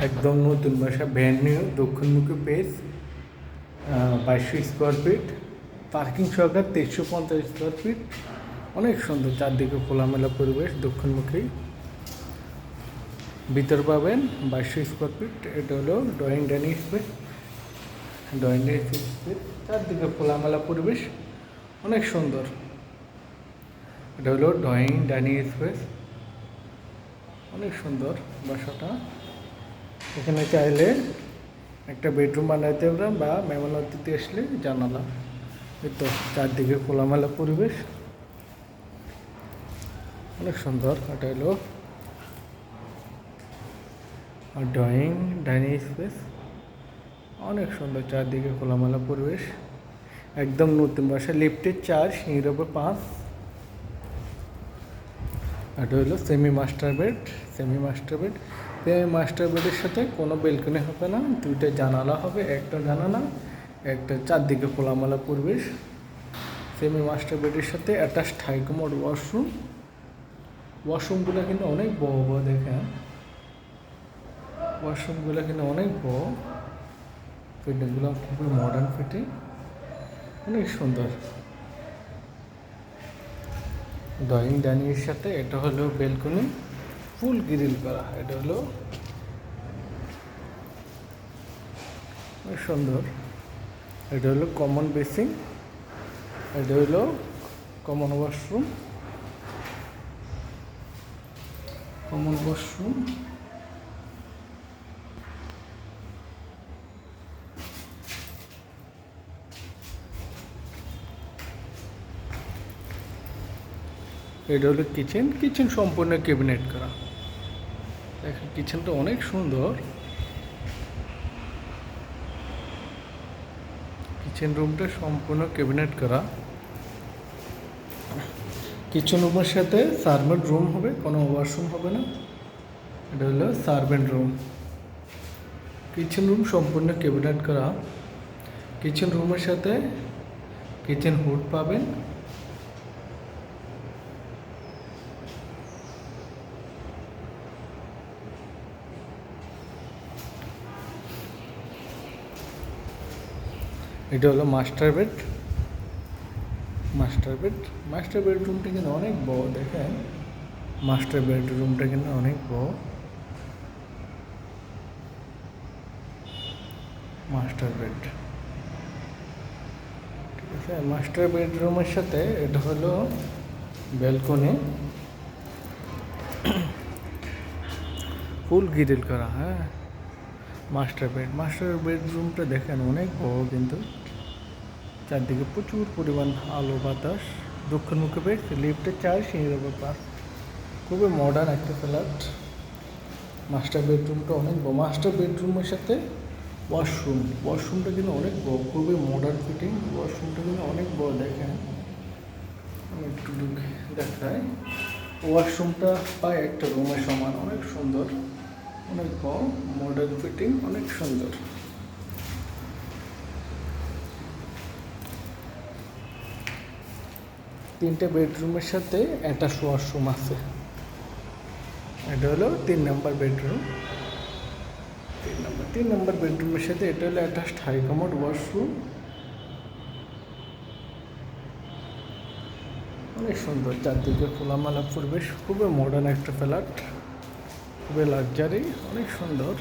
একদম নতুন বাসা, ব্র্যান্ড নিউ, দক্ষিণমুখী পেজ, 2200 স্কোয়ার ফিট, পার্কিং সহকারে 2350 স্কোয়ার ফিট। অনেক সুন্দর, চারদিকে খোলামেলা পরিবেশ, দক্ষিণমুখী। ভিতর পাবেন 2200 স্কোয়ার ফিট। এটা হলো ড্রয়িং ডাইনিং স্পেস, চারদিকে খোলামেলা পরিবেশ, অনেক সুন্দর। এটা হলো ড্রয়িং ডাইনিং স্পেস, অনেক সুন্দর বাসাটা। এখানে চাইলে একটা বেডরুম বানাইতে পারেন বা মেহমান অতিথি আসলে জানালা। এই তো চারদিকে খোলামেলা পরিবেশ, অনেক সুন্দর। এটা হলো ড্রয়িং ডাইনিং স্পেস, অনেক সুন্দর, চারদিকে খোলামেলা পরিবেশ, একদম নতুন বাসা। লিফটের 4, সিঁড়ির ওপর 5। এটা হলো semi master bed. Semi master বেডের সাথে কোনো বেলকনি হবে না, দুইটা জানালা হবে, একটা জানালা, একটা, চারদিকে খোলামেলা পরিবেশ। সেমি মাস্টার বেডের সাথে অ্যাটাচড হাই কমোড ওয়াশরুম। ওয়াশরুমগুলো কিন্তু অনেক বড় বড়, দেখেন ওয়াশরুমগুলো কিন্তু অনেক বড়। ফিটিংগুলো খুবই মডার্ন ফিটিং, অনেক সুন্দর। ড্রয়িং ডাইনিংয়ের সাথে এটা হলো বেলকনি, ফুল গ্রিল করা। এটা হলো সুন্দর। এটা হলো কমন বেসিং, এটা হলো কমন ওয়াশরুম। এটা হলো কিচেন সম্পূর্ণ ক্যাবিনেট করা। দেখেন কিচেনটা অনেক সুন্দর। কিচেন রুমটা সম্পূর্ণ ক্যাবিনেট করা। কিচেন রুমের সাথে সার্ভেন্ট রুম হবে, কোনো ওয়াশরুম হবে না। এটা হলো সার্ভেন্ট রুম। কিচেন রুম সম্পূর্ণ ক্যাবিনেট করা। কিচেন রুমের সাথে কিচেন হুড পাবেন। এটা হলো মাস্টার বেডরুমটা কিন্তু অনেক বড়, দেখেন মাস্টার বেডরুমটা কিন্তু অনেক বড়। মাস্টার বেড, ঠিক আছে। মাস্টার বেডরুমের সাথে এটা হলো ব্যালকনি, ফুল গ্রিল করা। হ্যাঁ, মাস্টার বেডরুমটা দেখেন অনেক বড়, কিন্তু চারদিকে প্রচুর পরিমাণ আলো বাতাস। দক্ষিণমুখী বেড, লিফটে 4, সিঁড়ির ওপর 5। খুবই মডার্ন একটা ফ্ল্যাট। মাস্টার বেডরুমটা অনেক বড়। মাস্টার বেডরুমের সাথে ওয়াশরুমটা কিন্তু অনেক বড়, খুবই মডার্ন ফিটিং। ওয়াশরুমটা কিন্তু অনেক বড়, দেখেন আমি একটু দেখাই। ওয়াশরুমটা প্রায় একটা রুমের সমান, অনেক সুন্দর, অনেক বড়, মডার্ন ফিটিং, অনেক সুন্দর। তিনটে বেডরুমের সাথে অ্যাটাচ ওয়াশরুম আছে। এটা হলো 3 নম্বর বেডরুম। 3 নম্বর বেডরুমের সাথে এটা হলো অ্যাটাচড হাই কমোড ওয়াশরুম, অনেক সুন্দর, চারদিকে খোলামেলা পরিবেশ, খুবই মডার্ন একটা ফ্ল্যাট, খুবই লাক্সারি, অনেক সুন্দর।